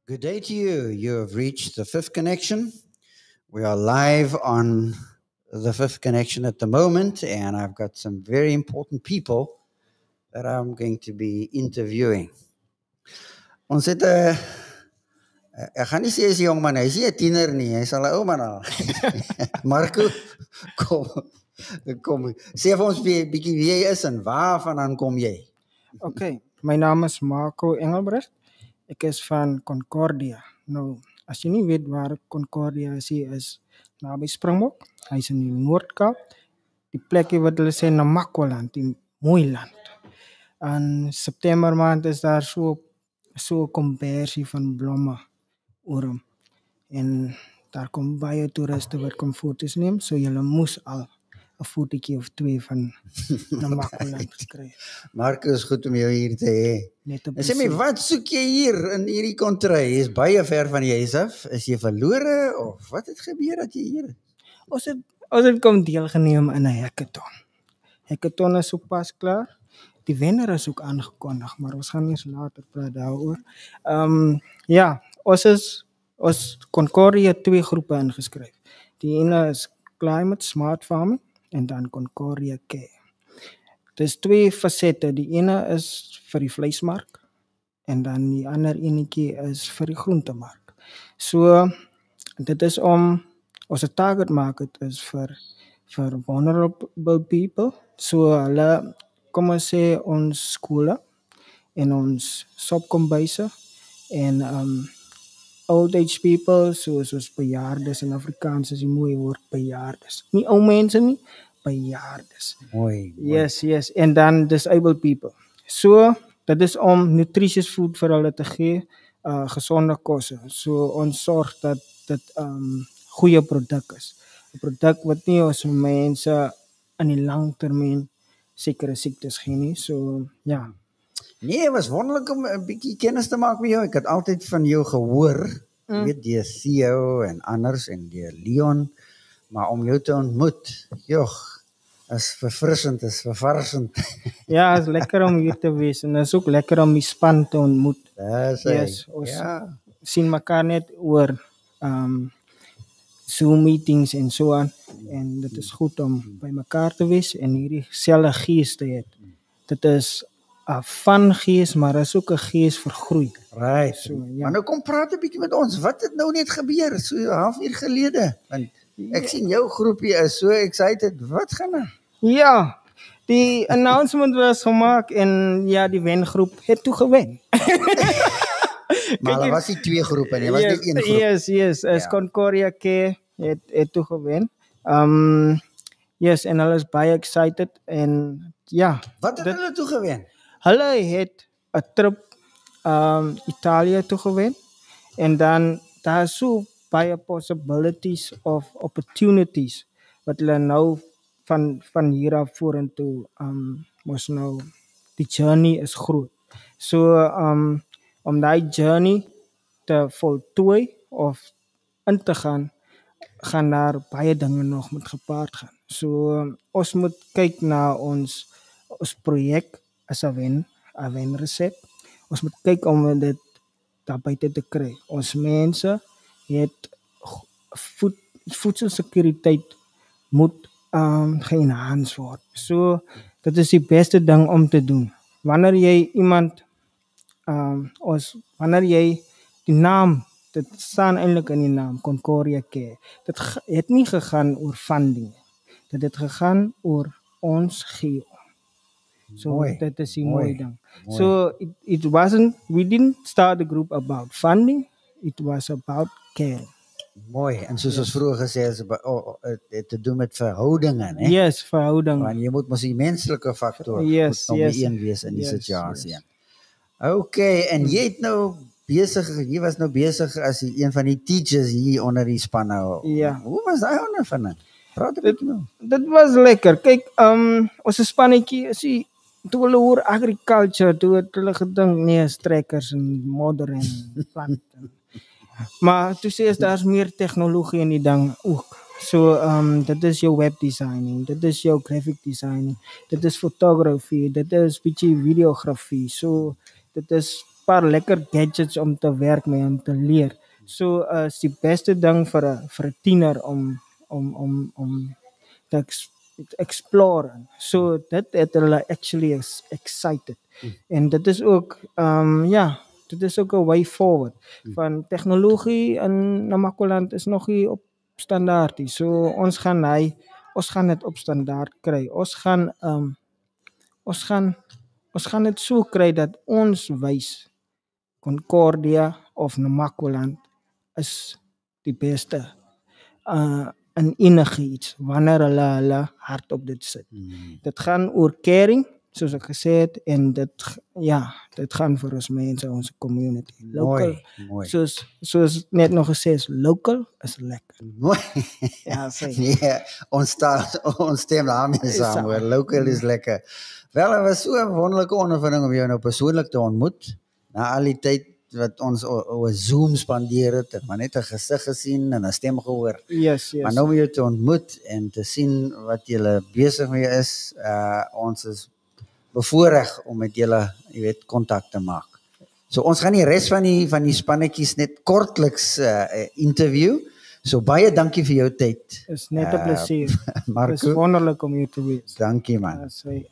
Good day to you. You have reached the fifth connection. We are live on the fifth connection at the moment, and I've got some very important people that I'm going to be interviewing. Ons het 'n ek gaan nie sê hy is 'n jong man, hy is nie 'n tiener nie, hy's al 'n ou man al. Marco, kom. Kom. Sê vir ons bietjie wie jy is en waarvandaan kom jy? Okay, my naam is Marco Engelbrecht. Ek is van Concordia. Nou, as jy nie weet waar Concordia is naby Springbok. Hy's in die Noord-Kaap. Die plekie wat hulle sê Namakwaland, die mooi land. In September maand is daar so 'n kombersie van blomme oor hom. En daar kom baie toeriste wat kom foto's neem, so julle moes al 'n fotootjie of twee van Namakwaland kry. Marcus, goed om jou hier te hê. Net op En sê my, wat soek jy hier in hierdie kontry? Jy is baie ver van die huis af. Is jy verlore of wat het gebeur dat jy hier is? Ons het kom deelgeneem in 'n hackathon. Hackathon is ook pas klaar. Die wenner is ook aangekondig, maar ons gaan eers later praat daaroor. Ja, ons Concordia 2 groepe ingeskryf. Die ene is Climate Smart Farming en dan Concordia Care. Dis 2 fasette. Die ene is vir die vleismark en dan die ander enetjie is vir die groentemark. So dit is om ons target market is vir vulnerable people. So hulle, kom ons sê ons skole en ons sopkombuise en old age people, soos bejaardes in Afrikaans is die mooi woord bejaardes. Nie ou mense nie, bejaardes. Mooi. Yes, en dan disabled people. So dit is om nutritious food vir hulle te gee, gesonde kosse. So ons sorg dat dit goeie produk is. 'n Produk wat nie ons mense in die langtermyn sekere siektes gee nie. So ja. Nee, het was wonderlik om 'n bietjie kennis te maak met jou. Ek het altyd van jou gehoor. Jy weet, deur Theo en anders en deur Leon, maar om jou te ontmoet, jog, is verfrissend, is vervarsend. Ja, is lekker om hier te wees en is ook lekker om die span te ontmoet. Dis Yes, ons sien mekaar net oor Zoom meetings en so aan, en dit is goed om by mekaar te wees en hierdie selfde gees te hê. Dit is 'n van gees, maar is ook 'n gees vir groei. Right. So, ja. Maar nou kom praat 'n bietjie met ons. Wat het nou net gebeur so 'n halfuur gelede? Want ek sien jou groepie is so excited. Wat gaan aan? Ja, die announcement was gemaak en ja, die wengroep het toe gewen. Maar daar was nie 2 groepe nie, was net 1 groep. Yes, as Concordia Care het toe gewen. Yes, en hulle is baie excited en ja. Wat het hulle toe gewen? Hulle het 'n trip Italië toe gewen en dan daar is so baie possibilities of opportunities wat hulle nou van hier af vorentoe mos nou die journey is groot. So om daai journey te voltooi of in te gaan daar baie dinge nog moet gepaard gaan. So ons moet kyk na ons projek as 'n wenresep. Ons moet kyk om dit daar buite te kry. Ons mense het voedselsekuriteit moet ge-enhance word. So dit is die beste ding om te doen. Wanneer jy iemand wanneer jy die naam, dit staan eintlik in die naam Concordia Care. Dit het nie gegaan oor funding. Dit het gegaan oor ons gee. So dit is die mooi ding. So it wasn't, we didn't start the group about funding. It was about caring. Mooi. En soos ons vroeër gesê het te doen met verhoudinge, né? Yes, verhouding. Want jy moet mos die menslike faktor Yes, moet yes. een wees in die Yes, situasie. Okay, en jy het nou jy was nou besig as een van die teachers hier onder die span nou. Ja. Hoe was daai ondervinding? Praat 'n bietjie nou. Dit was lekker. Kyk, ons spannetjie is die toe hulle hoor agriculture, toe het hulle gedink nee, trekkers en modder en planten. Maar toe sê daar's meer tegnologie in die ding ook. So dit is jou web designing, dit is jou graphic designing, dit is fotografie, dit is bietjie videografie. So dit is paar lekker gadgets om te werk mee, om te leer. So is die beste ding vir 'n tiener om te explore. So dit het hulle actually excited. En dit is ook ja, dit is ook 'n way forward. Van tegnologie in Namakoland is nog nie op standaard nie. So ons gaan dit op standaard kry. Ons gaan dit so kry dat ons wys Concordia of Namakoland is die beste in enigiets wanneer hulle hart op dit sit. Dit gaan oor caring, soos ek gesê het, en dit gaan vir ons mense, ons community. Local, mooi. Soos net nog gesê is, local is lekker. Mooi. Ja, sê. Ja, ons stem daarmee saam, hoor. Local is lekker. Wel, het was so 'n wonderlike ondervinding om jou nou persoonlik te ontmoet. Na al die tyd wat ons oor Zoom spandeer het, maar net 'n gesig gesien en 'n stem gehoor. Yes. Maar nou om jou te ontmoet en te sien wat jy besig mee is, ons is bevoorreg om met julle, jy weet, kontak te maak. So ons gaan die res van die spannetjies net kortliks interview. So baie dankie vir jou tyd. Is net 'n plesier. Marco. Dis wonderlik om hier te wees. Dankie man. Ja, sê.